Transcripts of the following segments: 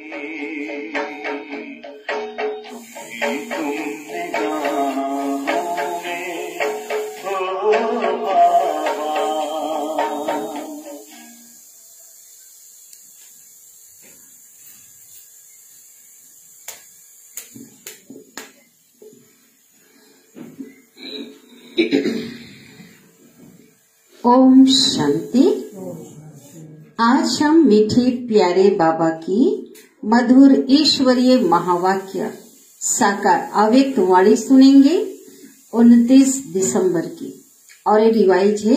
ओम शांति। आज हम मीठे प्यारे बाबा की मधुर ईश्वरीय महावाक्य साकार अव्यक्त वाणी सुनेंगे 29 दिसंबर की, और ये रिवाइज है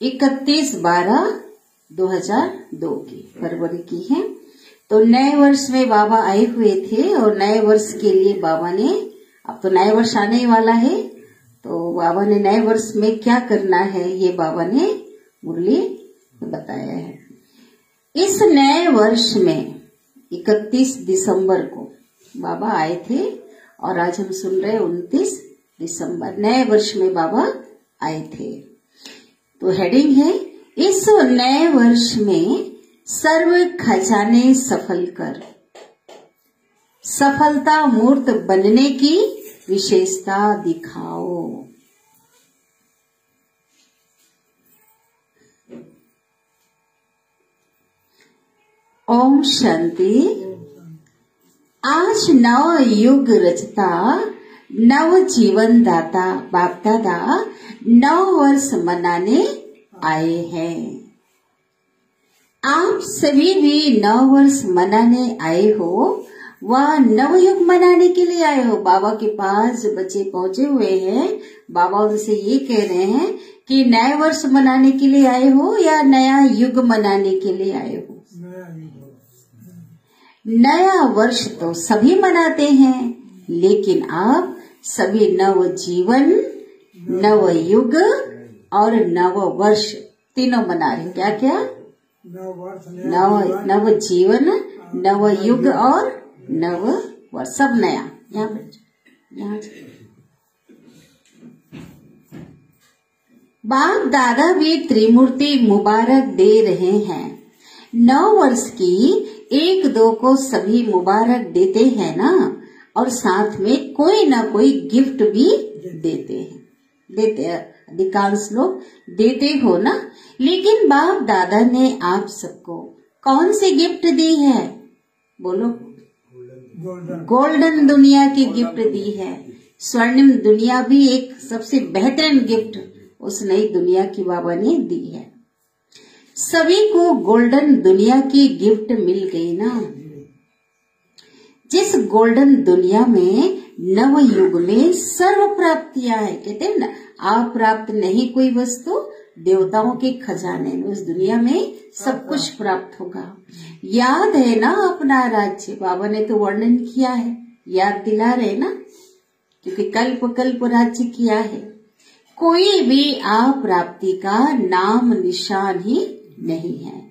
31/12/2002 की, फरवरी की है। तो नए वर्ष में बाबा आए हुए थे और नए वर्ष के लिए बाबा ने, अब तो नए वर्ष आने वाला है, तो बाबा ने नए वर्ष में क्या करना है ये बाबा ने मुरली बताया है। इस नए वर्ष में 31 दिसंबर को बाबा आए थे और आज हम सुन रहे 29 दिसंबर, नए वर्ष में बाबा आए थे। तो हेडिंग है, इस नए वर्ष में सर्व खजाने सफल कर, सफलता मूर्त बनने की विशेषता दिखाओ। ओम शांति। आज नव युग रचता, नव जीवन दाता बाप दादा नव वर्ष मनाने आए हैं। आप सभी भी नव वर्ष मनाने आए हो, वह नवयुग मनाने के लिए आए हो। बाबा के पास जो बच्चे पहुंचे हुए हैं, बाबा उनसे ये कह रहे हैं कि नए वर्ष मनाने के लिए आए हो या नया युग मनाने के लिए आए हो। नया वर्ष तो सभी मनाते हैं, लेकिन आप सभी नव जीवन, नव युग और नव वर्ष तीनों मना रहे हैं। क्या क्या? नव जीवन, नव युग और नव वर्ष, सब नया। यहाँ बाप दादा भी त्रिमूर्ति मुबारक दे रहे हैं। नव वर्ष की 1-2 को सभी मुबारक देते हैं ना, और साथ में कोई ना कोई गिफ्ट भी देते हैं, अधिकांश लोग देते हो ना। लेकिन बाप दादा ने आप सबको कौन सी गिफ्ट दी है? बोलो। गोल्डन दुनिया की गिफ्ट दी है। स्वर्णिम दुनिया भी एक सबसे बेहतरीन गिफ्ट उस नई दुनिया की बाबा ने दी है। सभी को गोल्डन दुनिया की गिफ्ट मिल गई ना। जिस गोल्डन दुनिया में नव युग में सर्व प्राप्तियां है, कहते हैं ना, अप्राप्त नहीं कोई वस्तु, देवताओं के खजाने में उस दुनिया में सब कुछ प्राप्त होगा। याद है ना अपना राज्य, बाबा ने तो वर्णन किया है, याद दिला रहे ना, क्योंकि कल्प कल्प राज्य किया है। कोई भी अप्राप्ति का नाम निशान ही नहीं है।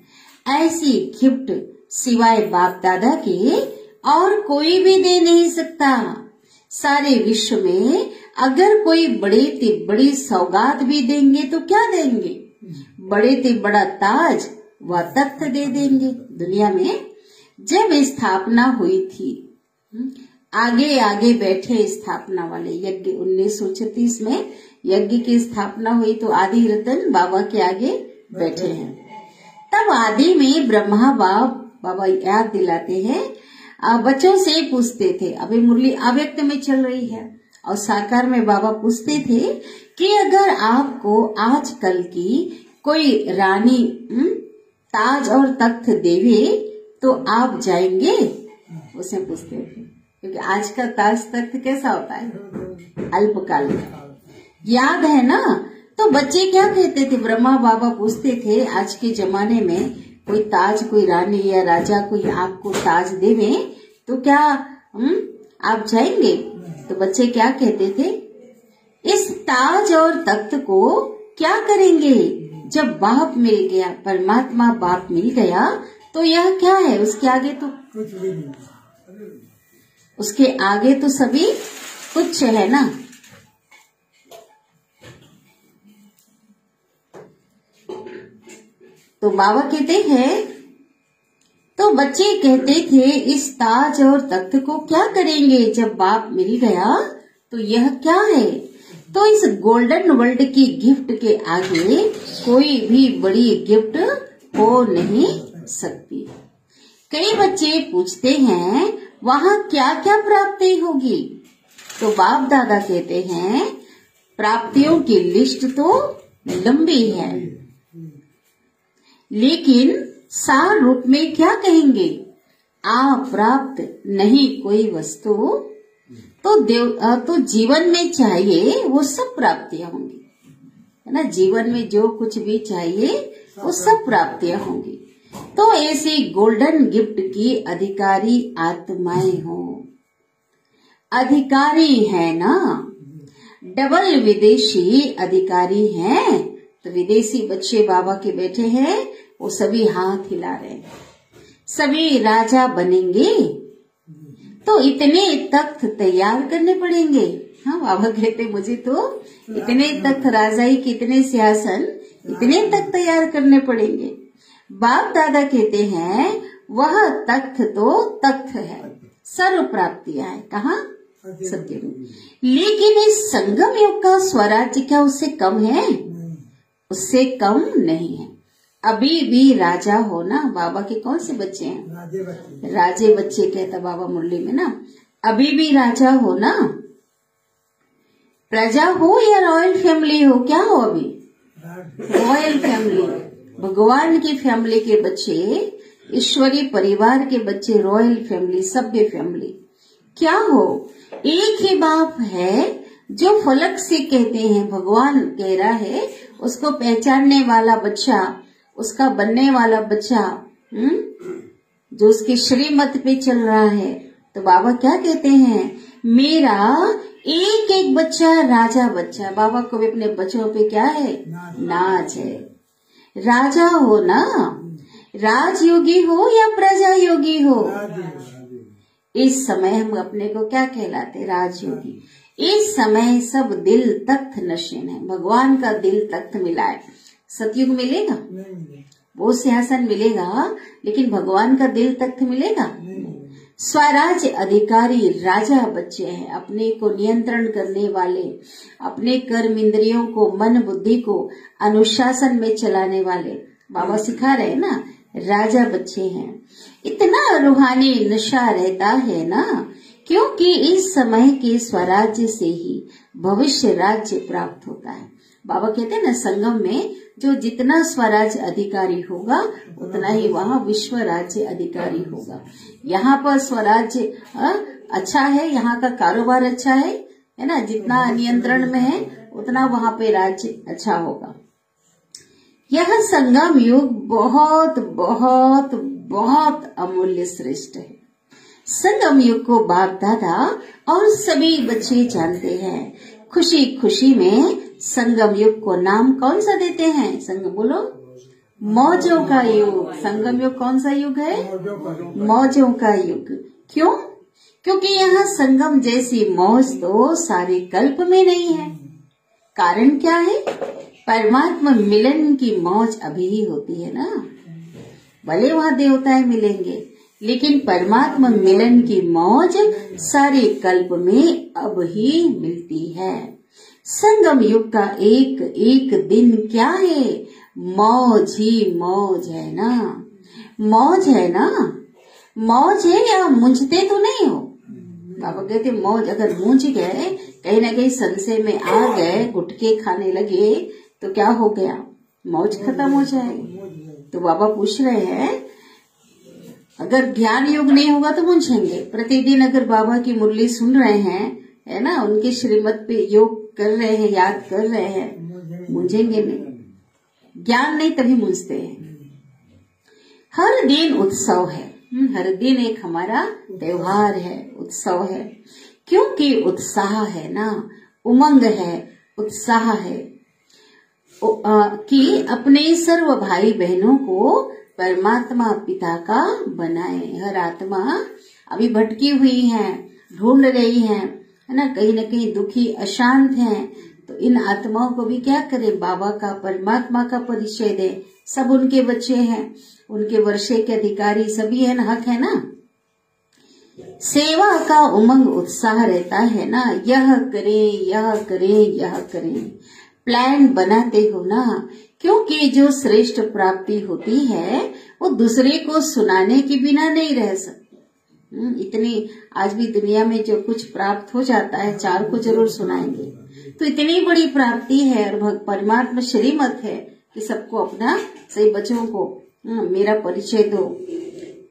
ऐसी गिफ्ट सिवाय बाप दादा के और कोई भी दे नहीं सकता। सारे विश्व में अगर कोई बड़ी से बड़ी सौगात भी देंगे तो क्या देंगे? बड़े से बड़ा ताज व तख्त दे देंगे। दुनिया में जब स्थापना हुई थी, आगे आगे बैठे स्थापना वाले, यज्ञ 1936 में यज्ञ की स्थापना हुई तो आदि रतन बाबा के आगे बैठे हैं। तब आदि में ब्रह्मा बाबा याद दिलाते हैं, बच्चों से पूछते थे, अभी मुरली अव्यक्त में चल रही है, और साकार में बाबा पूछते थे कि अगर आपको आजकल की कोई रानी ताज और तख्त देवे तो आप जाएंगे? उसे पूछते थे, क्योंकि आज का ताज तख्त कैसा होता है? अल्पकालिक, याद है ना। तो बच्चे क्या कहते थे? ब्रह्मा बाबा पूछते थे, आज के जमाने में कोई ताज, कोई रानी या राजा कोई आपको ताज देवे तो क्या आप जाएंगे? तो बच्चे क्या कहते थे? इस ताज और तख्त को क्या करेंगे? जब बाप मिल गया, परमात्मा बाप मिल गया, तो यह क्या है? उसके आगे तो कुछ भी नहीं, उसके आगे तो सभी कुछ है ना। तो बाबा कहते हैं तो बच्चे कहते थे इस ताज और तख्त को क्या करेंगे जब बाप मिल गया, तो यह क्या है। तो इस गोल्डन वर्ल्ड की गिफ्ट के आगे कोई भी बड़ी गिफ्ट हो नहीं सकती। कई बच्चे पूछते हैं वहाँ क्या क्या प्राप्ति होगी, तो बाप दादा कहते हैं प्राप्तियों की लिस्ट तो लंबी है, लेकिन सार रूप में क्या कहेंगे, अप्राप्त नहीं कोई वस्तु तो जीवन में चाहिए वो सब प्राप्तियां होंगी, है ना। जीवन में जो कुछ भी चाहिए वो सब प्राप्तियां होंगी। तो ऐसी गोल्डन गिफ्ट की अधिकारी आत्माएं हो, अधिकारी है ना। डबल विदेशी अधिकारी हैं, तो विदेशी बच्चे बाबा के बैठे हैं, वो सभी हाथ हिला रहे हैं, सभी राजा बनेंगे। तो इतने तख्त तैयार करने पड़ेंगे। हाँ, बाबा कहते मुझे तो इतने तख्त, राजाई के इतने सिंहासन, इतने तख्त तैयार करने पड़ेंगे। बाप दादा कहते हैं वह तख्त तो तख्त है, सर्व प्राप्तियां है, कहाँ, सत्य में। लेकिन इस संगम युग का स्वराज्य क्या उससे कम है, उससे कम नहीं है। अभी भी राजा हो ना। बाबा के कौन से बच्चे हैं, राजे बच्चे कहता बाबा मुरली में ना। अभी भी राजा हो ना, प्रजा हो या रॉयल फैमिली हो, क्या हो अभी, रॉयल फैमिली, भगवान की फैमिली के बच्चे, ईश्वरीय परिवार के बच्चे, रॉयल फैमिली, सभ्य फैमिली। क्या हो, एक ही बाप है जो फलक से कहते हैं, भगवान कह रहा है उसको पहचानने वाला बच्चा, उसका बनने वाला बच्चा, जो उसके श्रीमत पे चल रहा है। तो बाबा क्या कहते हैं, मेरा एक एक बच्चा राजा बच्चा। बाबा को भी अपने बच्चों पे क्या है, नाज है। राजा हो ना, राजयोगी हो या प्रजा योगी हो। इस समय हम अपने को क्या कहलाते, राजयोगी। इस समय सब दिल तख्त नशीन है, भगवान का दिल तख्त मिला है। सतयुग मिलेगा, वो सिंहासन मिलेगा, लेकिन भगवान का दिल तख्त मिलेगा। स्वराज्य अधिकारी राजा बच्चे हैं, अपने को नियंत्रण करने वाले, अपने कर्म इंद्रियों को, मन बुद्धि को अनुशासन में चलाने वाले। बाबा सिखा रहे हैं ना, राजा बच्चे हैं। इतना रूहानी नशा रहता है ना, क्योंकि इस समय के स्वराज्य से ही भविष्य राज्य प्राप्त होता है। बाबा कहते हैं ना, संगम में जो जितना स्वराज्य अधिकारी होगा उतना ही वहाँ विश्व राज्य अधिकारी होगा। यहाँ पर स्वराज्य अच्छा है, यहाँ का कारोबार अच्छा है ना, जितना नियंत्रण में है उतना वहाँ पे राज्य अच्छा होगा। यह संगम युग बहुत बहुत बहुत अमूल्य श्रेष्ठ है। संगम युग को बाप दादा और सभी बच्चे जानते हैं। खुशी खुशी में संगम युग को नाम कौन सा देते हैं, संगम बोलो, मौजों का युग। संगम युग कौन सा युग है, मौजों का युग। क्यों, क्योंकि यहाँ संगम जैसी मौज तो सारे कल्प में नहीं है। कारण क्या है, परमात्मा मिलन की मौज अभी ही होती है ना। भले वहाँ देवताएं मिलेंगे, लेकिन परमात्मा मिलन की मौज सारे कल्प में अब ही मिलती है। संगम युग का एक एक दिन क्या है, मौज ही मौज है ना। मौज है ना, मौज है या मुंझते तो नहीं हो। बाबा कहते मौज, अगर मूंझ गए, कहीं ना कहीं संशय में आ गए, गुटके खाने लगे, तो क्या हो गया, मौज खत्म हो जाएगी। तो बाबा पूछ रहे हैं, अगर ज्ञान योग नहीं होगा तो मूंझेंगे। प्रतिदिन अगर बाबा की मुरली सुन रहे हैं, है ना, उनके श्रीमत पे योग कर रहे हैं, याद कर रहे हैं, मूंझेंगे नहीं। ज्ञान नहीं तभी मूंझते हैं। हर दिन उत्सव है, हर दिन एक हमारा त्योहार है, उत्सव है। क्योंकि उत्साह है ना, उमंग है, उत्साह है कि अपने सर्व भाई बहनों को परमात्मा पिता का बनाए। हर आत्मा अभी भटकी हुई है, ढूंढ रही है ना, कहीं न कहीं दुखी अशांत है। तो इन आत्माओं को भी क्या करें, बाबा का, परमात्मा का परिचय दें। सब उनके बच्चे हैं, उनके वर्षे के अधिकारी सभी है ना, हक है ना। सेवा का उमंग उत्साह रहता है ना, यह करें यह करें यह करें, प्लान बनाते हो ना। क्योंकि जो श्रेष्ठ प्राप्ति होती है वो दूसरे को सुनाने के बिना नहीं रह सकती। इतनी आज भी दुनिया में जो कुछ प्राप्त हो जाता है, चार को जरूर सुनाएंगे, तो इतनी बड़ी प्राप्ति है। और परमात्मा श्रीमत है कि सबको अपना, सही बच्चों को मेरा परिचय दो।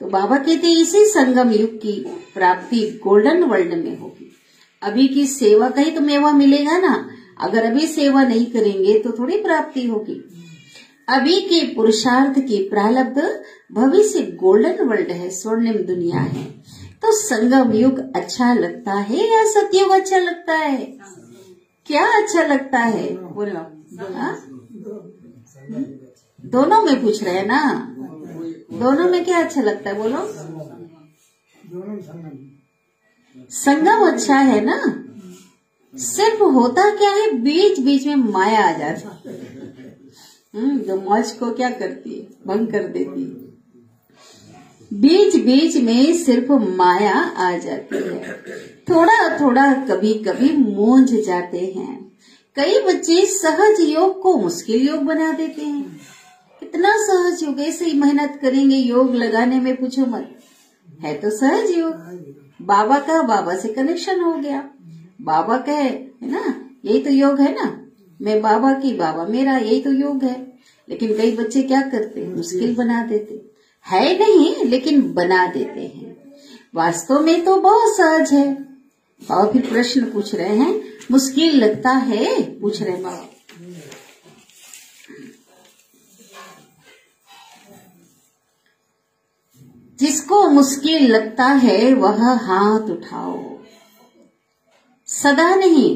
तो बाबा कहते हैं इसी संगम युग की प्राप्ति गोल्डन वर्ल्ड में होगी। अभी की सेवा का ही तो मेवा मिलेगा ना। अगर अभी सेवा नहीं करेंगे तो थोड़ी प्राप्ति होगी। अभी के पुरुषार्थ की प्रारब्ध भविष्य गोल्डन वर्ल्ड है, स्वर्णिम दुनिया है। तो संगम युग अच्छा लगता है या सतयुग अच्छा लगता है? क्या अच्छा लगता है बोलो? दोनों में पूछ रहे हैं ना, दोनों में क्या अच्छा लगता है बोलो? संगम अच्छा है ना। सिर्फ होता क्या है, बीच बीच में माया आ जाती है, जो मौज को क्या करती है, भंग कर देती है। बीच बीच में सिर्फ माया आ जाती है, थोड़ा थोड़ा कभी कभी मूंझ जाते हैं। कई बच्चे सहज योग को मुश्किल योग बना देते हैं। कितना सहज योग, ऐसे ही मेहनत करेंगे योग लगाने में, पूछो मत, है तो सहज योग। बाबा का, बाबा से कनेक्शन हो गया, बाबा का है ना, यही तो योग है ना। मैं बाबा की, बाबा मेरा, यही तो योग है। लेकिन कई बच्चे क्या करते हैं, मुश्किल बना देते है, नहीं लेकिन बना देते हैं। वास्तव में तो बहुत सहज है। और फिर प्रश्न पूछ रहे हैं, मुश्किल लगता है, पूछ रहे हैं बाबा। जिसको मुश्किल लगता है वह हाथ उठाओ। सदा नहीं,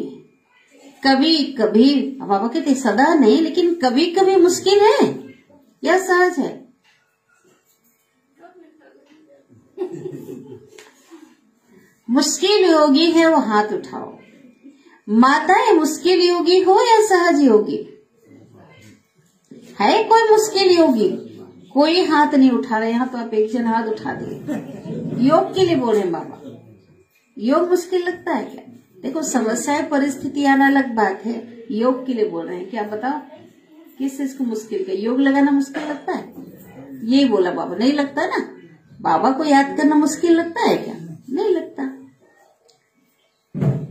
कभी कभी, बाबा कहते सदा नहीं लेकिन कभी कभी मुश्किल है या सहज है? मुश्किल योगी है वो हाथ उठाओ। माताएं मुश्किल योगी हो या सहज योगी? है कोई मुश्किल योगी? कोई हाथ नहीं उठा रहे। यहाँ तो आप एक जन हाथ उठा दिए, योग के लिए बोल रहे बाबा। योग मुश्किल लगता है क्या? देखो समस्याएं, परिस्थिति आना अलग बात है, योग के लिए बोल रहे हैं। क्या बताओ किस चीज को मुश्किल का? योग लगाना मुश्किल लगता है? ये बोला बाबा, नहीं लगता ना। बाबा को याद करना मुश्किल लगता है क्या? नहीं लगता।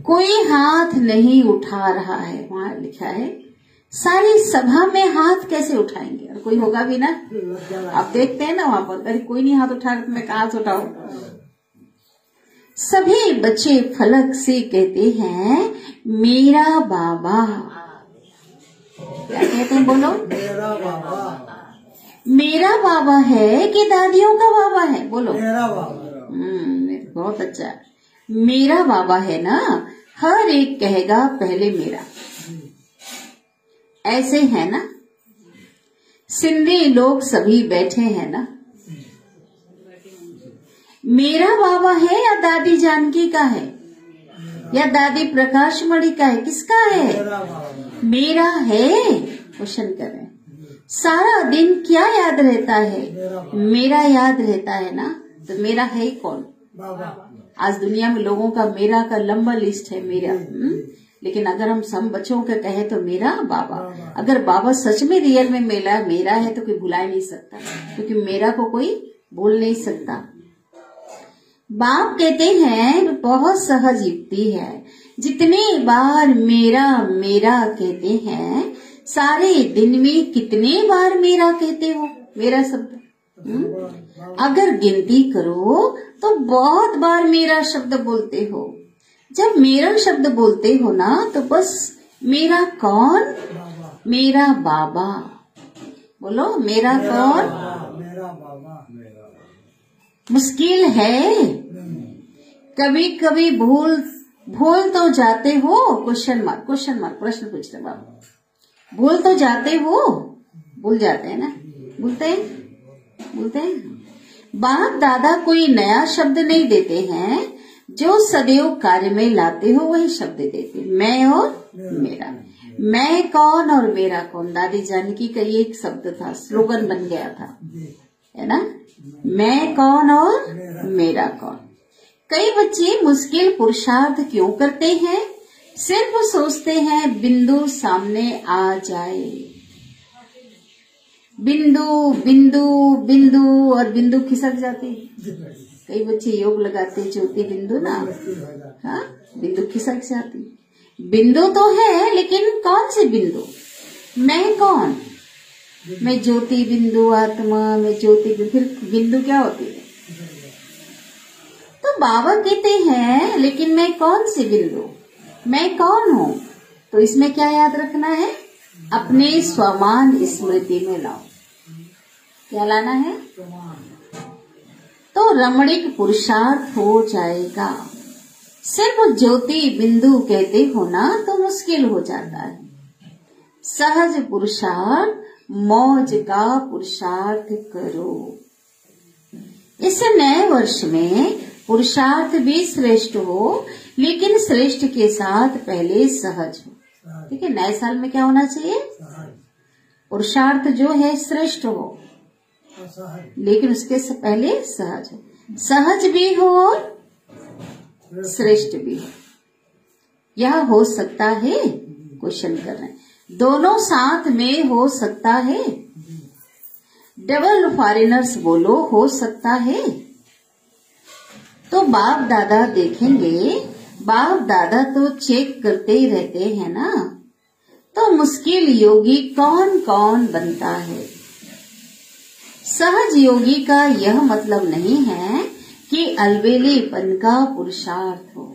कोई हाथ नहीं उठा रहा है, वहां लिखा है। सारी सभा में हाथ कैसे उठाएंगे? और कोई होगा भी ना, आप देखते हैं ना वहां पर, अरे कोई नहीं हाथ उठा रहा तो मैं कहां से उठाऊं? सभी बच्चे फलक से कहते हैं मेरा बाबा। क्या कहते हैं बोलो? मेरा बाबा। मेरा बाबा है कि दादियों का बाबा है? बोलो। मेरा बाबा। बहुत अच्छा। मेरा बाबा है ना, हर एक कहेगा पहले मेरा। ऐसे है ना, सिंधी लोग सभी बैठे हैं ना। मेरा बाबा है या दादी जानकी का है या दादी प्रकाश मणि का है? किसका है? मेरा है। क्वेश्चन कर रहे हैं। सारा दिन क्या याद रहता है? मेरा याद रहता है ना। तो मेरा है ही कौन? आज दुनिया में लोगों का मेरा का लंबा लिस्ट है, मेरा। लेकिन अगर हम सब बच्चों का कहें तो मेरा बाबा। अगर बाबा सच में रियल में मेरा है तो कोई भुला नहीं सकता, क्योंकि मेरा को कोई भूल नहीं सकता। बाप कहते हैं बहुत सहज युक्ति है। जितनी बार मेरा मेरा कहते हैं, सारे दिन में कितने बार मेरा कहते हो? मेरा शब्द अगर गिनती करो तो बहुत बार मेरा शब्द बोलते हो। जब मेरा शब्द बोलते हो ना तो बस मेरा कौन? मेरा बाबा। बोलो मेरा कौन? मेरा बाबा। मुश्किल है। कभी कभी भूल तो जाते हो। क्वेश्चन मार्क प्रश्न पूछ रहे बाबा। भूल तो जाते हो, भूल जाते हैं ना, भूलते हैं। बाप दादा कोई नया शब्द नहीं देते हैं, जो सदैव कार्य में लाते हो वही शब्द देते। मैं और मेरा। मैं कौन और मेरा कौन, दादी जानकी का ये एक शब्द था, स्लोगन बन गया था, है ना। मैं कौन और मेरा कौन। कई बच्चे मुश्किल पुरुषार्थ क्यों करते हैं? सिर्फ सोचते हैं बिंदु सामने आ जाए। बिंदु बिंदु बिंदु और बिंदु खिसक जाती है। कई बच्चे योग लगाते ज्योति बिंदु ना, हाँ, बिंदु खिसक जाती। बिंदु तो है लेकिन कौन सी बिंदु? मैं कौन? मैं ज्योति बिंदु आत्मा, मैं ज्योति बिंदु, फिर बिंदु क्या होती है? तो बाबा कहते हैं लेकिन मैं कौन सी बिंदु, मैं कौन हूँ? तो इसमें क्या याद रखना है? अपने स्वमान स्मृति में लाओ। क्या लाना है? तो रमणीक पुरुषार्थ हो जाएगा। सिर्फ ज्योति बिंदु कहते हो ना तो मुश्किल हो जाता है। सहज पुरुषार्थ, मौज का पुरुषार्थ करो। इस नए वर्ष में पुरुषार्थ भी श्रेष्ठ हो, लेकिन श्रेष्ठ के साथ पहले सहज हो। ठीक है, नए साल में क्या होना चाहिए? पुरुषार्थ जो है श्रेष्ठ हो, लेकिन उसके से पहले सहज हो। सहज भी हो और श्रेष्ठ भी हो। यह हो सकता है? क्वेश्चन कर रहे हैं। दोनों साथ में हो सकता है? डबल फॉरेनर्स बोलो, हो सकता है? तो बाप दादा देखेंगे, बाप दादा तो चेक करते ही रहते हैं ना। तो मुश्किल योगी कौन कौन बनता है? सहज योगी का यह मतलब नहीं है कि अलबेलेपन का पुरुषार्थ हो।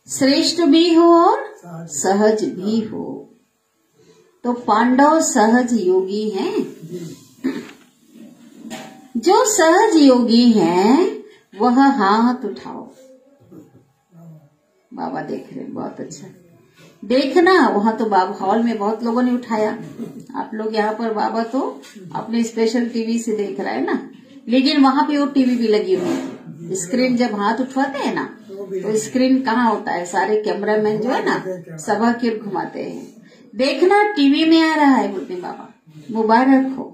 श्रेष्ठ भी हो और सहज भी हो। तो पांडव सहज योगी हैं। जो सहज योगी हैं वह हाथ उठाओ। बाबा देख रहे, बहुत अच्छा देखना। वहां तो बाबा हॉल में बहुत लोगों ने उठाया। आप लोग यहाँ पर बाबा तो अपने स्पेशल टीवी से देख रहा है ना, लेकिन वहां पे वो टीवी भी लगी हुई है। स्क्रीन जब हाथ उठवाते हैं ना तो स्क्रीन कहाँ होता है? सारे कैमरामैन जो है ना सभा के घुमाते हैं। देखना टीवी में आ रहा है, बोलते बाबा मुबारक हो।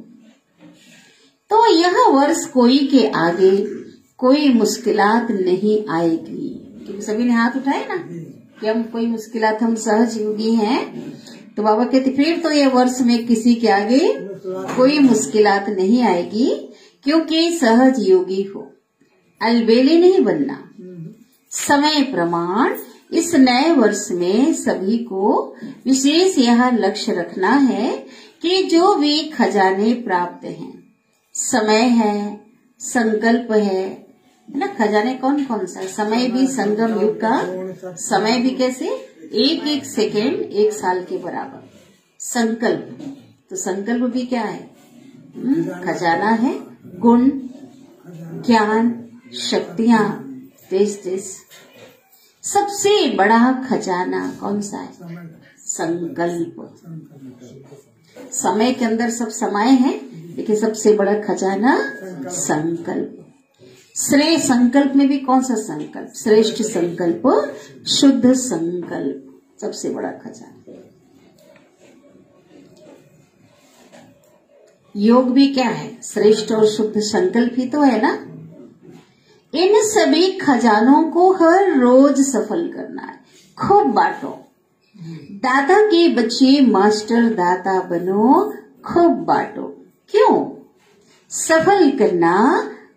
तो यह वर्ष कोई के आगे कोई मुश्किलात नहीं आएगी, क्योंकि सभी ने हाथ उठाए ना कि हम कोई मुश्किलात, हम सहज योगी हैं। तो बाबा कहते फिर तो ये वर्ष में किसी के आगे कोई मुश्किलात नहीं आएगी, क्योंकि सहज योगी हो। अलबेले नहीं बनना। समय प्रमाण इस नए वर्ष में सभी को विशेष यह लक्ष्य रखना है कि जो भी खजाने प्राप्त हैं, समय है, संकल्प है ना। खजाने कौन कौन सा है? समय भी संगम युग का समय भी कैसे? एक एक सेकेंड एक साल के बराबर। संकल्प, तो संकल्प भी क्या है? खजाना है। गुण, ज्ञान, शक्तियां, तेज। सबसे बड़ा खजाना कौन सा है? संकल्प। समय के अंदर सब समाये हैं, लेकिन सबसे बड़ा खजाना संकल्प। श्रेष्ठ संकल्प में भी कौन सा संकल्प? श्रेष्ठ संकल्प, शुद्ध संकल्प, सबसे बड़ा खजाना। योग भी क्या है? श्रेष्ठ और शुद्ध संकल्प ही तो है ना। इन सभी खजानों को हर रोज सफल करना है। खूब बांटो। दादा के बच्चे मास्टर दाता बनो, खूब बांटो। क्यों? सफल करना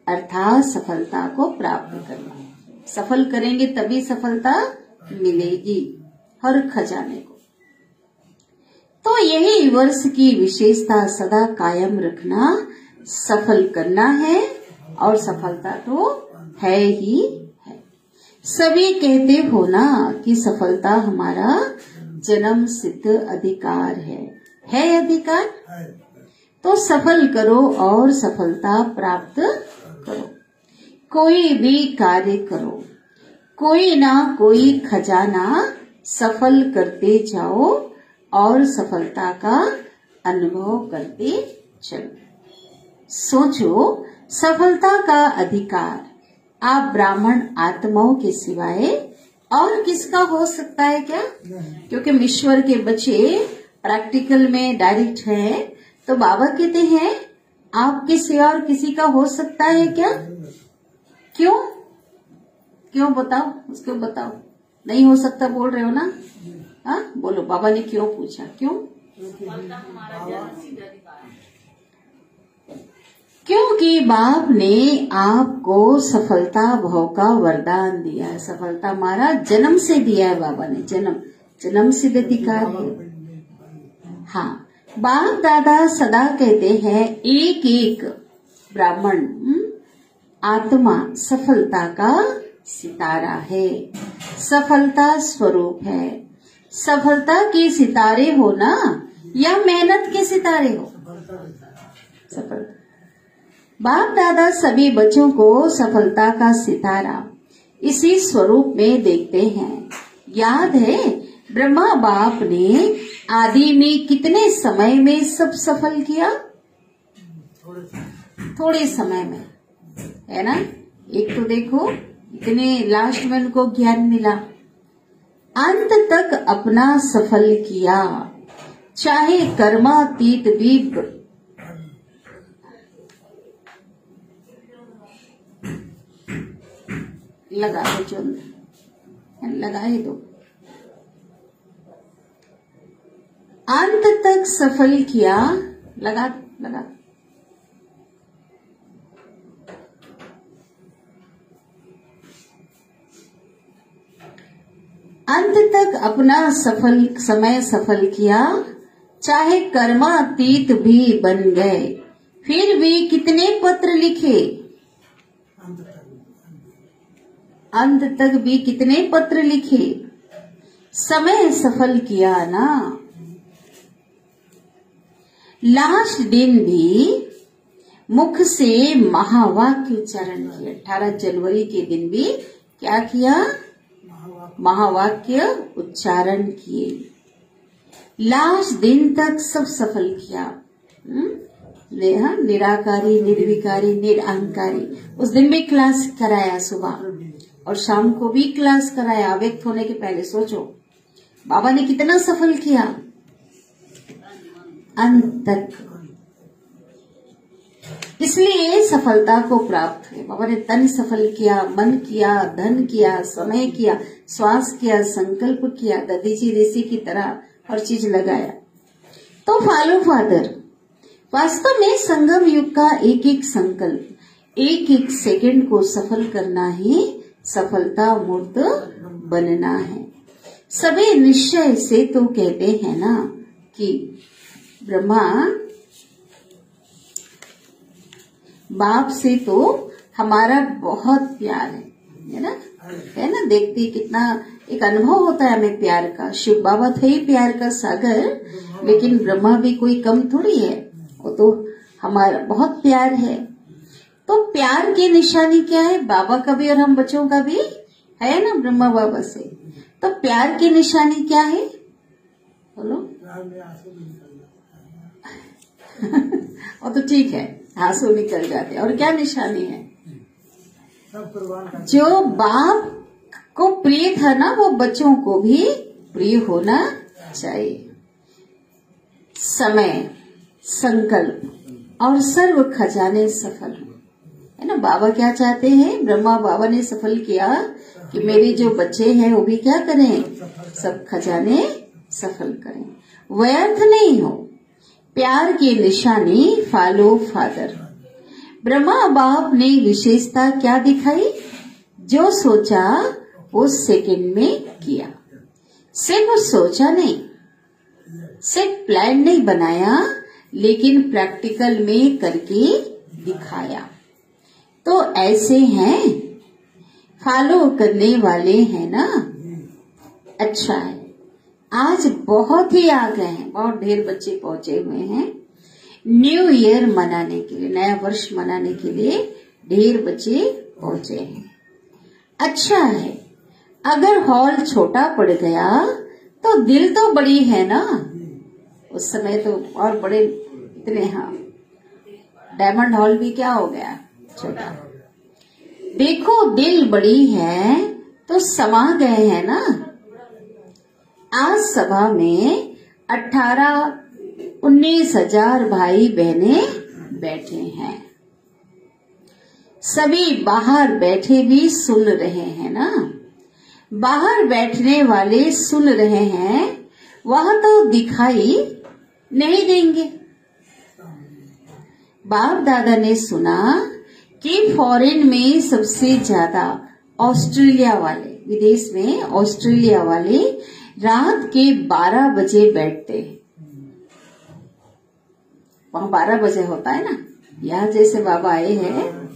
अर्थात सफलता को प्राप्त करना। सफल करेंगे तभी सफलता मिलेगी हर खजाने को। तो यही वर्ष की विशेषता सदा कायम रखना, सफल करना है, और सफलता तो है ही है। सभी कहते हो ना कि सफलता हमारा जन्म सिद्ध अधिकार है अधिकार। तो सफल करो और सफलता प्राप्त करो। कोई भी कार्य करो, कोई ना कोई खजाना सफल करते जाओ और सफलता का अनुभव करते चलो। सोचो, सफलता का अधिकार आप ब्राह्मण आत्माओं के सिवाय और किसका हो सकता है क्या? नहीं। क्योंकि ईश्वर के बच्चे प्रैक्टिकल में डायरेक्ट है, तो बाबा कहते हैं आपके सिवा और किसी का हो सकता है क्या? क्यों? क्यों बताओ, उसको बताओ। नहीं हो सकता बोल रहे हो ना? हाँ बोलो, बाबा ने क्यों पूछा, क्यों? क्योंकि बाप ने आपको सफलता भाव का वरदान दिया है। सफलता हमारा जन्म से दिया है बाबा ने, जन्म सिद्ध अधिकार है। हाँ, बाप दादा सदा कहते हैं एक एक ब्राह्मण आत्मा सफलता का सितारा है, सफलता स्वरूप है। सफलता के सितारे हो ना, या मेहनत के सितारे हो? सफलता। बाप दादा सभी बच्चों को सफलता का सितारा इसी स्वरूप में देखते हैं। याद है ब्रह्मा बाप ने आदि में कितने समय में सब सफल किया? थोड़े समय में, है ना? एक तो देखो इतने लास्ट में उनको ज्ञान मिला, अंत तक अपना सफल किया, चाहे कर्मातीत भी लगा दो, जो लगा ही दो। अंत तक सफल किया, लगा लगा। अंत तक अपना समय सफल किया, चाहे कर्मातीत भी बन गए, फिर भी कितने पत्र लिखे? अंत तक भी कितने पत्र लिखे? समय सफल किया ना। लास्ट दिन भी मुख से महावाक्य उच्चारण किया। 18 जनवरी के दिन भी क्या किया? महावाक्य उच्चारण किए। लास्ट दिन तक सब सफल किया। निराकारी, निर्विकारी, निरअहंकारी। उस दिन भी क्लास कराया, सुबह और शाम को भी क्लास कराया। अव्यक्त होने के पहले सोचो बाबा ने कितना सफल किया, अंत तक। इसलिए सफलता को प्राप्त है। बाबा ने तन सफल किया, मन किया, धन किया, समय किया, श्वास किया, संकल्प किया, दधीची ऋषि की तरह हर चीज लगाया। तो फॉलो फादर, वास्तव में संगम युग का एक एक संकल्प, एक एक सेकंड को सफल करना ही सफलता मूर्त बनना है। सभी निश्चय से तो कहते हैं ना कि ब्रह्मा बाप से तो हमारा बहुत प्यार है ना? है ना? देखते कितना एक अनुभव होता है हमें प्यार का। शिव बाबा थे ही प्यार का सागर, लेकिन ब्रह्मा भी कोई कम थोड़ी है, वो तो हमारा बहुत प्यार है। तो प्यार की निशानी क्या है? बाबा का भी और हम बच्चों का भी है ना, ब्रह्मा बाबा से। तो प्यार की निशानी क्या है बोलो? वो तो ठीक है, आंसू निकल जाते। और क्या निशानी है? जो बाप को प्रिय था ना, वो बच्चों को भी प्रिय होना चाहिए। समय, संकल्प और सर्व खजाने सफल हो, है ना? बाबा क्या चाहते हैं? ब्रह्मा बाबा ने सफल किया कि मेरे जो बच्चे हैं वो भी क्या करें? सब खजाने सफल करें, व्यर्थ नहीं हो। प्यार की निशानी फॉलो फादर। ब्रह्मा बाप ने विशेषता क्या दिखाई? जो सोचा वो सेकंड में किया। सिर्फ सोचा नहीं, सिर्फ प्लान नहीं बनाया, लेकिन प्रैक्टिकल में करके दिखाया। तो ऐसे हैं, फॉलो करने वाले हैं ना। अच्छा है, आज बहुत ही आ गए हैं, बहुत ढेर बच्चे पहुंचे हुए हैं न्यू ईयर मनाने के लिए, नया वर्ष मनाने के लिए ढेर बच्चे पहुंचे हैं। अच्छा है, अगर हॉल छोटा पड़ गया तो दिल तो बड़ी है ना। उस समय तो और बड़े इतने, हाँ डायमंड हॉल भी क्या हो गया? छोटा। देखो दिल बड़ी है तो समा गए हैं ना। आज सभा में 18-19 भाई बहने बैठे हैं। सभी बाहर बैठे भी सुन रहे हैं ना। बाहर बैठने वाले सुन रहे हैं, वह तो दिखाई नहीं देंगे। बाप दादा ने सुना कि फॉरेन में सबसे ज्यादा ऑस्ट्रेलिया वाले, विदेश में ऑस्ट्रेलिया वाले रात के 12 बजे बैठते हैं। वहां 12 बजे होता है ना, यहाँ जैसे बाबा आए हैं,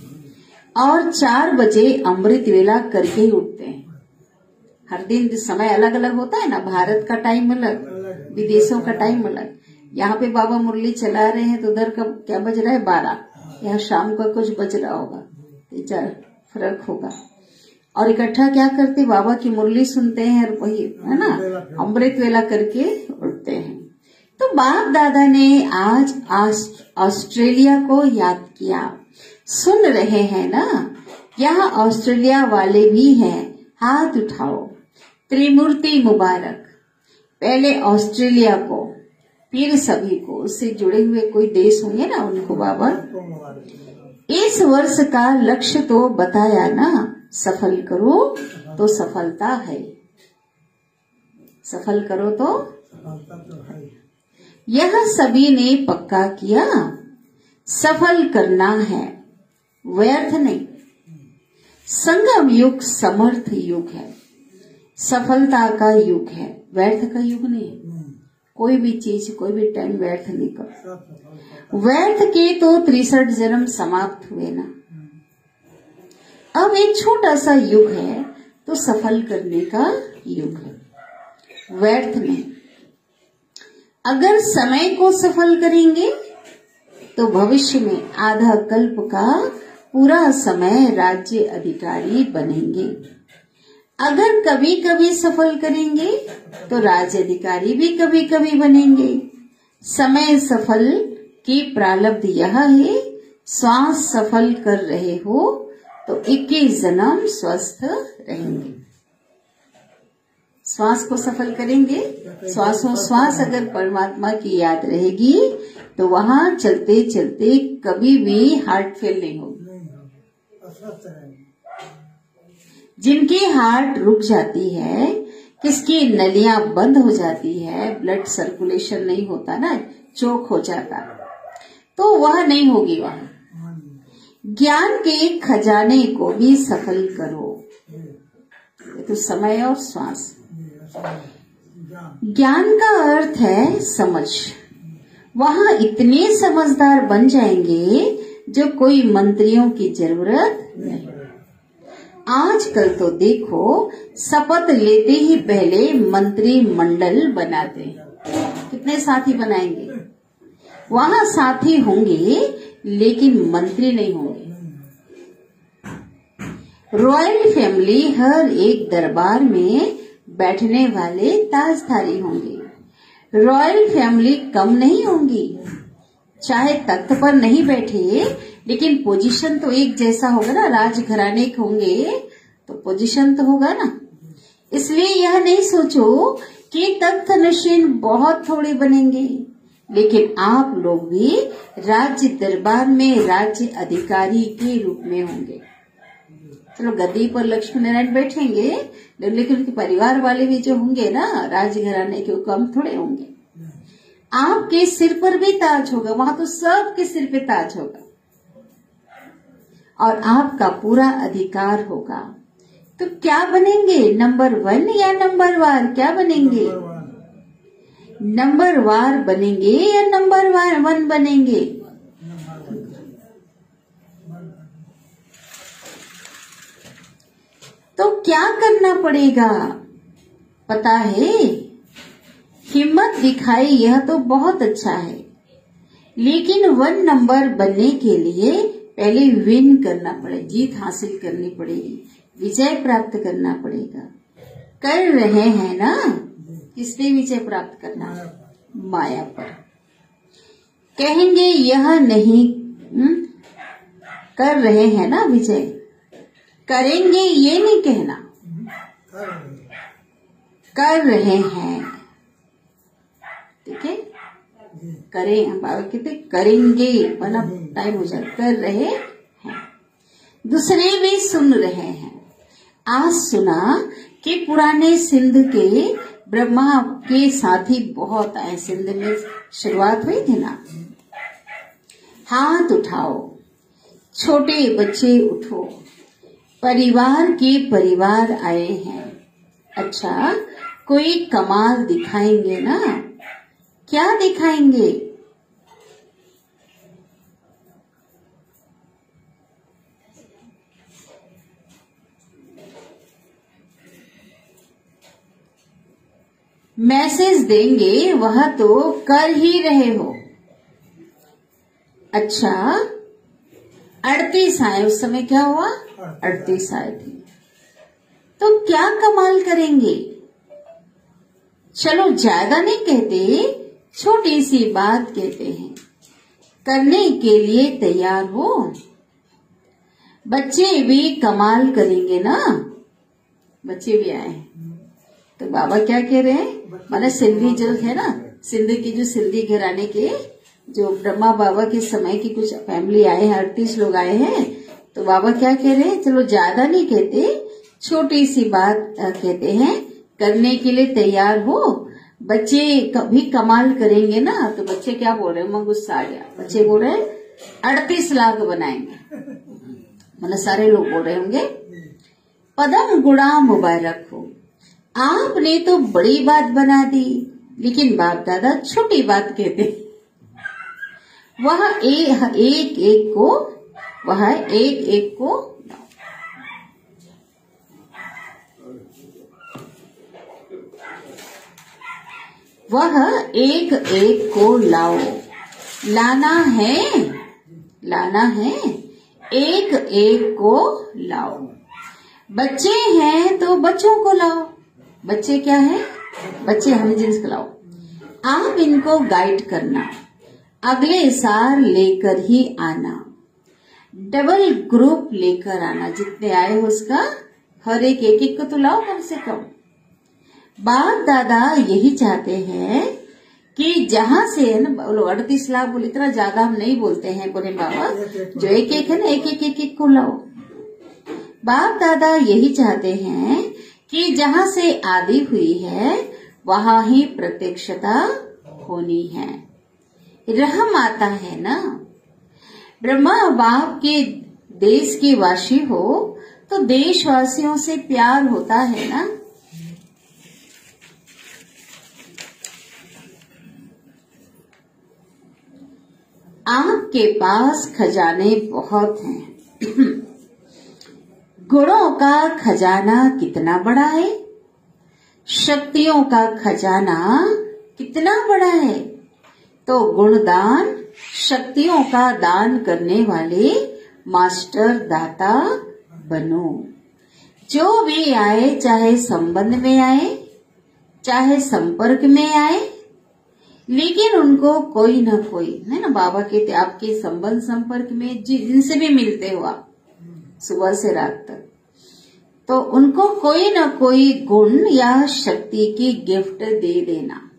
और 4 बजे अमृत वेला करके ही उठते हैं। हर दिन समय अलग अलग होता है ना, भारत का टाइम अलग, विदेशों का टाइम अलग। यहाँ पे बाबा मुरली चला रहे हैं तो उधर का क्या बज रहा है 12, यहाँ शाम का कुछ बज रहा होगा, 3-4 फर्क होगा। और इकट्ठा क्या करते, बाबा की मुरली सुनते हैं और वही है ना अमृत वेला करके उठते हैं। तो बाप दादा ने आज ऑस्ट्रेलिया को याद किया। सुन रहे हैं ना, यहाँ ऑस्ट्रेलिया वाले भी हैं, हाथ उठाओ। त्रिमूर्ति मुबारक। पहले ऑस्ट्रेलिया को, फिर सभी को, उससे जुड़े हुए कोई देश होंगे ना उनको बाबा। इस वर्ष का लक्ष्य तो बताया ना, सफल करो तो सफलता है, सफल करो तो है। यह सभी ने पक्का किया, सफल करना है, व्यर्थ नहीं। संगम युग समर्थ युग है, सफलता का युग है, व्यर्थ का युग नहीं। कोई भी चीज, कोई भी टाइम व्यर्थ नहीं कर। व्यर्थ के तो 63 जन्म समाप्त हुए ना। अब एक छोटा सा युग है तो सफल करने का युग है, व्यर्थ नहीं। अगर समय को सफल करेंगे तो भविष्य में आधा कल्प का पूरा समय राज्य अधिकारी बनेंगे। अगर कभी कभी सफल करेंगे तो राज्य अधिकारी भी कभी कभी बनेंगे। समय सफल की प्रारब्ध यह है, श्वास सफल कर रहे हो तो 21 जन्म स्वस्थ रहेंगे। श्वास को सफल करेंगे, श्वास अगर परमात्मा की याद रहेगी तो वहां चलते चलते कभी भी हार्ट फेल नहीं होगी। जिनकी हार्ट रुक जाती है, किसकी नलियां बंद हो जाती है, ब्लड सर्कुलेशन नहीं होता ना, चोक हो जाता, तो वह नहीं होगी वहां। ज्ञान के खजाने को भी सफल करो। तो समय और श्वास। ज्ञान का अर्थ है समझ। वहां इतने समझदार बन जाएंगे जो कोई मंत्रियों की जरूरत नहीं। आजकल तो देखो, शपथ लेते ही पहले मंत्री मंडल बनाते हैं। कितने साथी बनाएंगे? वहां साथी होंगे लेकिन मंत्री नहीं होंगे। रॉयल फैमिली हर एक दरबार में बैठने वाले ताजधारी होंगे। रॉयल फैमिली कम नहीं होंगी, चाहे तख्त पर नहीं बैठे लेकिन पोजीशन तो एक जैसा होगा ना। राजघराने के होंगे तो पोजीशन तो होगा ना। इसलिए यह नहीं सोचो कि तख्त नशीन बहुत थोड़े बनेंगे, लेकिन आप लोग भी राज्य दरबार में राज्य अधिकारी के रूप में होंगे। चलो गद्दी पर लक्ष्मी नारायण बैठेंगे, लेकिन उनके परिवार वाले भी जो होंगे ना राजघराने के, कम थोड़े होंगे। आपके सिर पर भी ताज होगा, वहां तो सबके सिर पे ताज होगा और आपका पूरा अधिकार होगा। तो क्या बनेंगे, नंबर 1 या नंबर वार? क्या बनेंगे? नंबर वार बनेंगे या नंबर 1 बनेंगे? तो क्या करना पड़ेगा पता है? हिम्मत दिखाई, यह तो बहुत अच्छा है, लेकिन 1 नंबर बनने के लिए पहले विन करना पड़ेगा, जीत हासिल करनी पड़ेगी, विजय प्राप्त करना पड़ेगा। कर रहे हैं ना? किसने विजय प्राप्त करना? माया पर। कहेंगे यह नहीं, कर रहे हैं ना विजय, करेंगे ये नहीं कहना, कर रहे हैं। ठीक है, करें, बाबा कहते करेंगे, मतलब टाइम हो जाए, कर रहे हैं। दूसरे भी सुन रहे हैं। आज सुना कि पुराने सिंध के ब्रह्मा के साथी बहुत आए। सिंध में शुरुआत हुई थी ना। हाथ उठाओ, छोटे बच्चे उठो, परिवार के परिवार आए हैं। अच्छा, कोई कमाल दिखाएंगे ना? क्या दिखाएंगे? मैसेज देंगे, वह तो कर ही रहे हो। अच्छा, 38 आए। उस समय क्या हुआ? 38 आए थे। तो क्या कमाल करेंगे? चलो, ज्यादा नहीं कहते, छोटी सी बात कहते हैं। करने के लिए तैयार हो? बच्चे भी कमाल करेंगे ना? बच्चे भी आए। तो बाबा क्या कह रहे हैं? माने सिंधी जो है ना, सिंध की जो सिंधी घराने के जो ब्रह्मा बाबा के समय की कुछ फैमिली आए हैं, 38 लोग आए हैं। तो बाबा क्या कह रहे हैं? चलो, ज्यादा नहीं कहते, छोटी सी बात कहते हैं। करने के लिए तैयार हो? बच्चे कभी कमाल करेंगे ना? तो बच्चे क्या बोल रहे हैं? मैं गुस्सा आ गया। बच्चे बोल रहे हैं 38 लाख बनाएंगे। मतलब सारे लोग बोल रहे होंगे पदम गुणा मुबारक हो। आपने तो बड़ी बात बना दी, लेकिन बाप दादा छोटी बात कहते। वह एक एक को वह एक एक को लाओ। लाना है, एक एक को लाओ। बच्चे हैं तो बच्चों को लाओ। बच्चे क्या है? बच्चे हम जिन्स को लाओ। आप इनको गाइड करना, अगले साल लेकर ही आना। डबल ग्रुप लेकर आना, जितने आए हो उसका हर एक को तो लाओ कम से कम। बाप दादा यही चाहते हैं कि जहां से है ना, 38 लाख बोले, इतना ज्यादा हम नहीं बोलते हैं बोले बाबा, जो एक एक है ना, एक को लाओ। बाप दादा यही चाहते हैं कि जहां से आदि हुई है वहां ही प्रत्यक्षता होनी है। रहम आता है ना। ब्रह्मा बाप के देश के वासी हो तो देशवासियों से प्यार होता है ना। आपके पास खजाने बहुत हैं। गुणों का खजाना कितना बड़ा है, शक्तियों का खजाना कितना बड़ा है। तो गुणदान, शक्तियों का दान करने वाले मास्टर दाता बनो। जो भी आए, चाहे संबंध में आए, चाहे संपर्क में आए, लेकिन उनको कोई न कोई है ना, बाबा के आपके संबंध संपर्क में जिनसे भी मिलते हो आप सुबह से रात तक, तो उनको कोई न कोई गुण या शक्ति की गिफ्ट दे देना।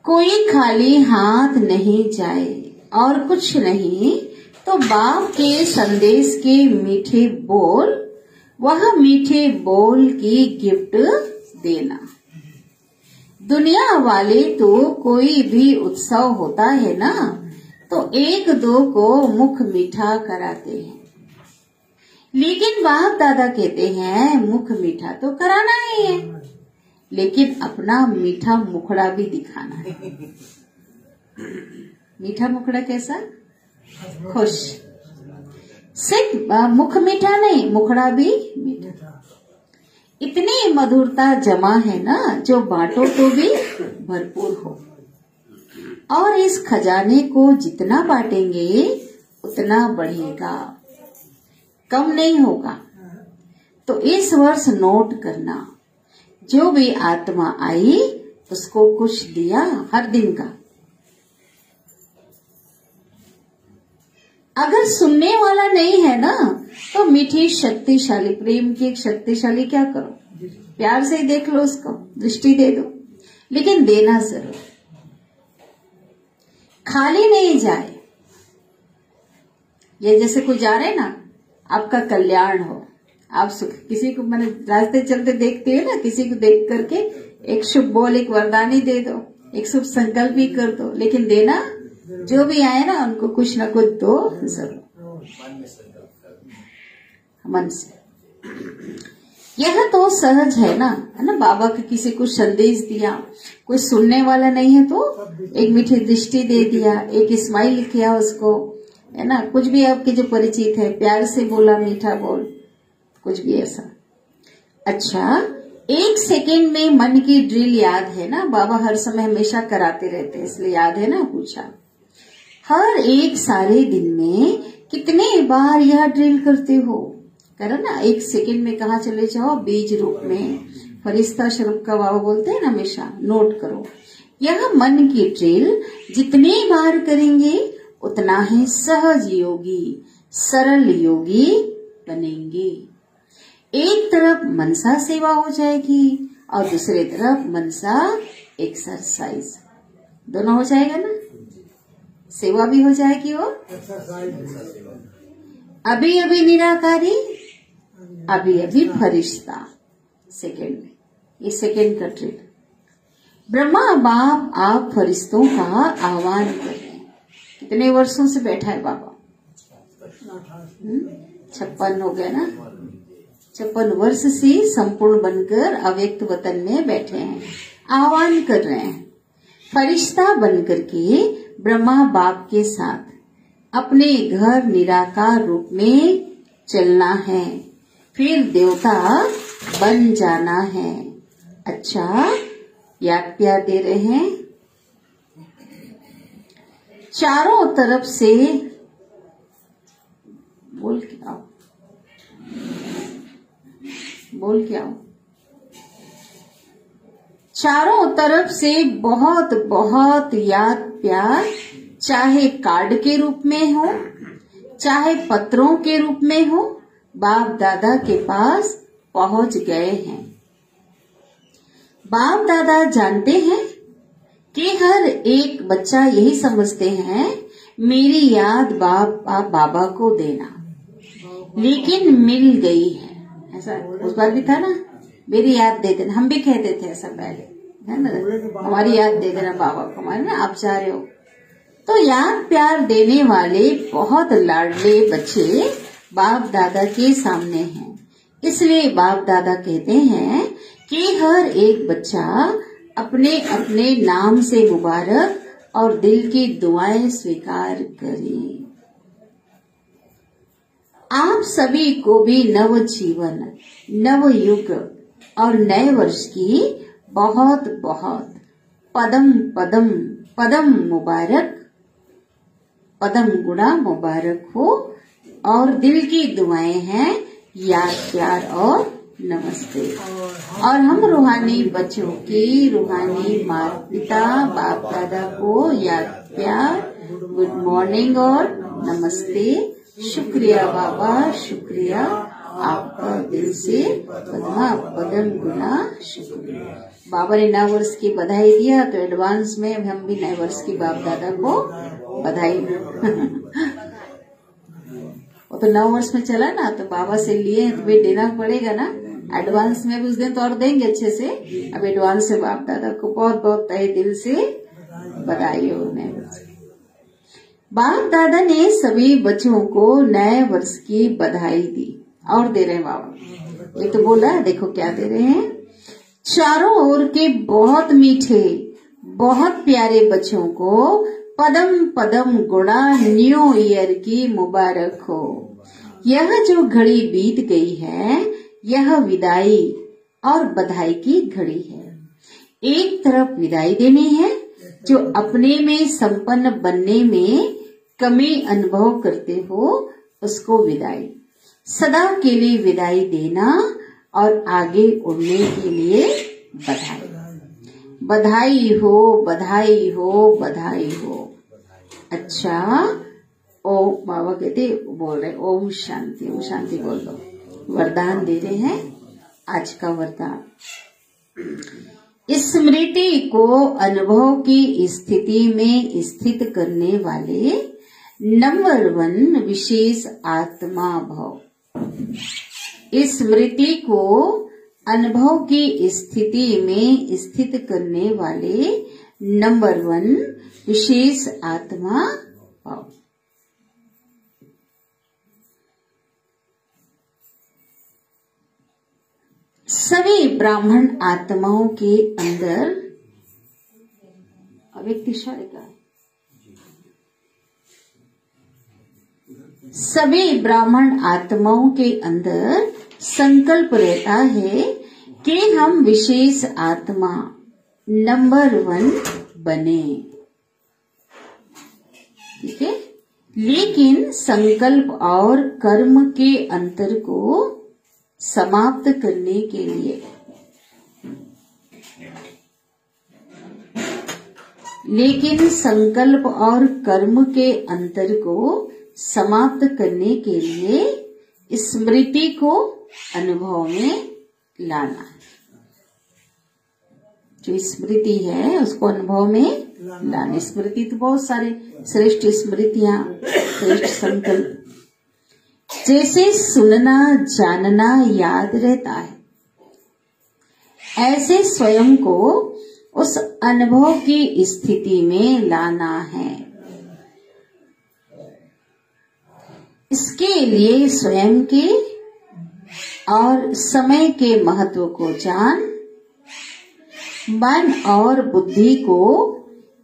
कोई खाली हाथ नहीं जाए। और कुछ नहीं तो बाप के संदेश के मीठे बोल, वह मीठे बोल की गिफ्ट देना। दुनिया वाले तो कोई भी उत्सव होता है ना, तो एक दो को मुख मीठा कराते हैं, लेकिन बाप दादा कहते हैं मुख मीठा तो कराना ही है, लेकिन अपना मीठा मुखड़ा भी दिखाना है। मीठा मुखड़ा कैसा? खुश। सिर्फ मुख मीठा नहीं, मुखड़ा भी मीठा। इतनी मधुरता जमा है ना, जो बांटो तो भी भरपूर हो। और इस खजाने को जितना बांटेंगे उतना बढ़ेगा, कम नहीं होगा। तो इस वर्ष नोट करना, जो भी आत्मा आई उसको कुछ दिया हर दिन का। अगर सुनने वाला नहीं है ना, तो मीठी शक्तिशाली प्रेम की एक शक्तिशाली क्या करो, प्यार से ही देख लो, उसको दृष्टि दे दो, लेकिन देना जरूर, खाली नहीं जाए। ये जैसे कोई जा रहे ना, आपका कल्याण हो, आप सुख, किसी को मैंने रास्ते चलते देखते हो ना, किसी को देख करके एक शुभ बोल, एक वरदानी दे दो, एक शुभ संकल्प भी कर दो, लेकिन देना, जो भी आए ना उनको कुछ ना कुछ दो जरूर, मन से। यह तो सहज है ना, है ना। बाबा के किसी को संदेश दिया, कोई सुनने वाला नहीं है तो एक मीठी दृष्टि दे दिया, एक स्माइल किया उसको, है ना। कुछ भी आपके जो परिचित है, प्यार से बोला, मीठा बोल, कुछ भी ऐसा। अच्छा, 1 सेकेंड में मन की ड्रिल याद है ना, बाबा हर समय हमेशा कराते रहते हैं, इसलिए याद है ना। पूछा, हर एक सारे दिन में कितने बार यह ड्रिल करते हो, करो ना। 1 सेकेंड में कहाँ चले जाओ, बीज रूप में फरिश्ता स्वरूप का बाबा बोलते हैं ना, हमेशा नोट करो। यह मन की ड्रिल जितने बार करेंगे उतना ही सहज योगी, सरल योगी बनेंगे। एक तरफ मनसा सेवा हो जाएगी और दूसरी तरफ मनसा एक्सरसाइज, दोनों हो जाएगा ना, सेवा भी हो जाएगी और अभी अभी निराकारी, अभी अभी फरिश्ता। सेकेंड में, ये सेकेंड का ट्रिक। ब्रह्मा बाप आप फरिश्तों का आह्वान कर रहे हैं। कितने वर्षों से बैठा है बाबा, 56 हो गया ना, 56 वर्ष से संपूर्ण बनकर अव्यक्त वतन में बैठे हैं, आह्वान कर रहे हैं। फरिश्ता बनकर के ब्रह्मा बाप के साथ अपने घर निराकार रूप में चलना है, फिर देवता बन जाना है। अच्छा, याद प्यार दे रहे हैं। चारों तरफ से बोल के आओ, बोल के आओ। चारों तरफ से बहुत बहुत याद प्यार, चाहे कार्ड के रूप में हो, चाहे पत्रों के रूप में हो, बाप दादा के पास पहुंच गए हैं। बाप दादा जानते हैं कि हर एक बच्चा यही समझते हैं, मेरी याद बाबा को देना, लेकिन मिल गई है। ऐसा उस बार भी था ना, मेरी याद दे देना, हम भी कहते थे ऐसा पहले, है ना, हमारी याद दे देना बाबा को, हमारे ना आप जा रहे हो। तो याद प्यार देने वाले बहुत लाडले बच्चे बाप दादा के सामने हैं, इसलिए बाप दादा कहते हैं कि हर एक बच्चा अपने अपने नाम से मुबारक और दिल की दुआएं स्वीकार करे। आप सभी को भी नव जीवन, नव युग और नए वर्ष की बहुत बहुत पदम पदम पदम मुबारक, पदम गुणा मुबारक हो। और दिल की दुआएं हैं याद प्यार और नमस्ते। और हम रूहानी बच्चों की, रूहानी माता पिता बाप दादा को याद प्यार, गुड मॉर्निंग और नमस्ते। शुक्रिया बाबा, शुक्रिया, आपका दिल से पदम गुना शुक्रिया। बाबा ने नए वर्ष की बधाई दिया, तो एडवांस में हम भी नए वर्ष की बाप दादा को बधाई वो तो 9 वर्ष में चला ना, तो बाबा से लिए तो भी देना पड़ेगा ना, एडवांस में भी उस दिन तो और देंगे अच्छे से। अब एडवांस से बाप दादा को बहुत बहुत तहे दिल से बधाई हो। नए वर्ष बाप दादा ने सभी बच्चों को नए वर्ष की बधाई दी और दे रहे हैं बाबा। ये तो बोला है, देखो क्या दे रहे हैं। चारों ओर के बहुत मीठे, बहुत प्यारे बच्चों को पदम पदम गुणा न्यू ईयर की मुबारक हो। यह जो घड़ी बीत गई है, यह विदाई और बधाई की घड़ी है। एक तरफ विदाई देनी है, जो अपने में संपन्न बनने में कमी अनुभव करते हो उसको विदाई, सदा के लिए विदाई देना और आगे उड़ने के लिए बधाई। बधाई हो, बधाई हो, बधाई हो। अच्छा, ओम, बाबा कहते बोल रहे ओम शांति, ओम शांति बोल दो। वरदान दे रहे हैं आज का वरदान। स्मृति को अनुभव की स्थिति में स्थित करने वाले नंबर 1 विशेष आत्मा भव। स्मृति को अनुभव की स्थिति में स्थित करने वाले नंबर 1 विशेष आत्मा भव। सभी ब्राह्मण आत्माओं के अंदर अव्यक्तिशाली का सभी ब्राह्मण आत्माओं के अंदर संकल्प रहता है कि हम विशेष आत्मा नंबर 1 बने। ठीक है, लेकिन संकल्प और कर्म के अंतर को समाप्त करने के लिए संकल्प और कर्म के अंतर को समाप्त करने के लिए स्मृति को अनुभव में लाना। जो स्मृति है उसको अनुभव में लाना। स्मृति तो बहुत सारे श्रेष्ठ स्मृतियां, श्रेष्ठ संकल्प, जैसे सुनना, जानना याद रहता है, ऐसे स्वयं को उस अनुभव की स्थिति में लाना है। इसके लिए स्वयं के और समय के महत्व को जान, मन और बुद्धि को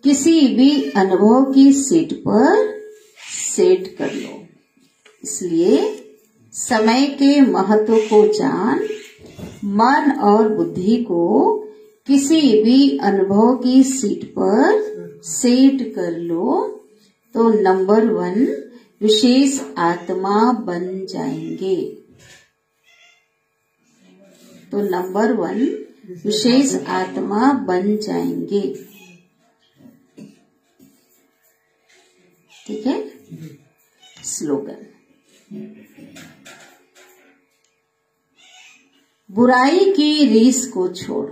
किसी भी अनुभव की सीट पर सेट कर लो। इसलिए समय के महत्व को जान, मन और बुद्धि को किसी भी अनुभव की सीट पर सेट कर लो तो नंबर 1 विशेष आत्मा बन जाएंगे। तो नंबर 1 विशेष आत्मा बन जाएंगे। ठीक है, स्लोगन। बुराई की रीस को छोड़,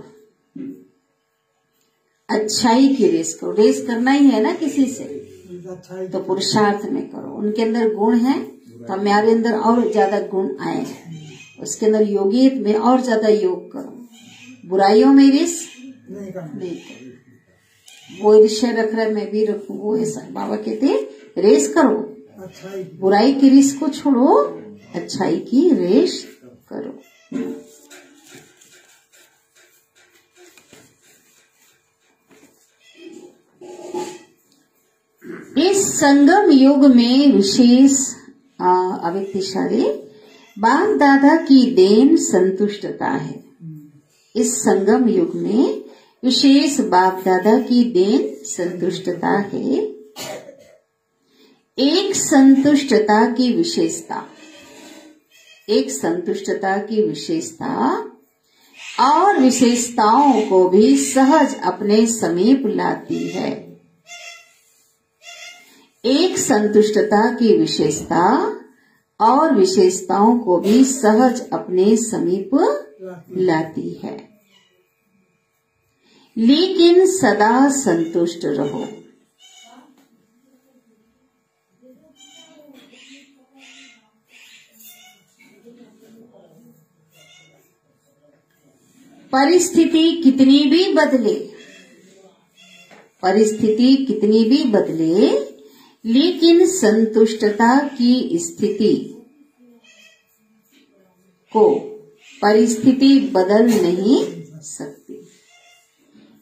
अच्छाई की रेस करो। रेस करना ही है ना किसी से, तो पुरुषार्थ में करो। उनके अंदर गुण है तो हमारे अंदर और ज्यादा गुण आए, उसके अंदर योगियत में और ज्यादा योग करो। बुराइयों में रेस नहीं करो। वो ईर्ष्या रख रहा है मैं भी रखूं, वो ऐसा बाबा कहते रेस करो। बुराई की रेस को छोड़ो, अच्छाई की रेस करो। इस संगम युग में विशेष अव्यक्तिशाली बाप दादा की देन संतुष्टता है। इस संगम युग में विशेष बाप दादा की देन संतुष्टता है। एक संतुष्टता की विशेषता और विशेषताओं को भी सहज अपने समीप लाती है। एक संतुष्टता की विशेषता और विशेषताओं को भी सहज अपने समीप लाती है, लेकिन सदा संतुष्ट रहो। परिस्थिति कितनी भी बदले, लेकिन संतुष्टता की स्थिति को परिस्थिति बदल नहीं सकती।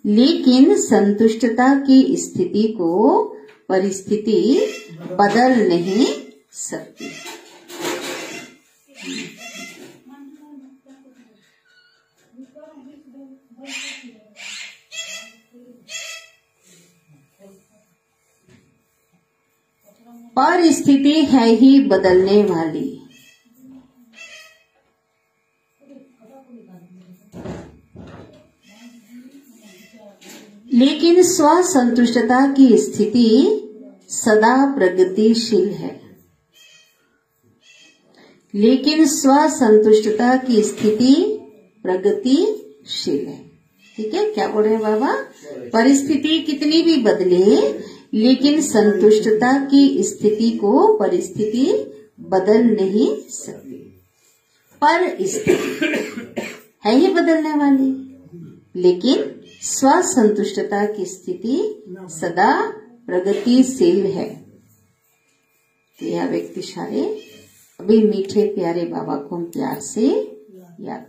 लेकिन संतुष्टता की स्थिति को परिस्थिति बदल नहीं सकती। परिस्थिति है ही बदलने वाली, लेकिन स्वसंतुष्टता की स्थिति सदा प्रगतिशील है, लेकिन स्वसंतुष्टता की स्थिति प्रगतिशील है। ठीक है, क्या बोल रहे हैं बाबा? परिस्थिति कितनी भी बदले, लेकिन संतुष्टता की स्थिति को परिस्थिति बदल नहीं सकती। पर स्थिति है ही बदलने वाली, लेकिन स्वसंतुष्टता की स्थिति सदा प्रगतिशील है। यह व्यक्ति सारे अभी मीठे प्यारे बाबा को हम प्यार से याद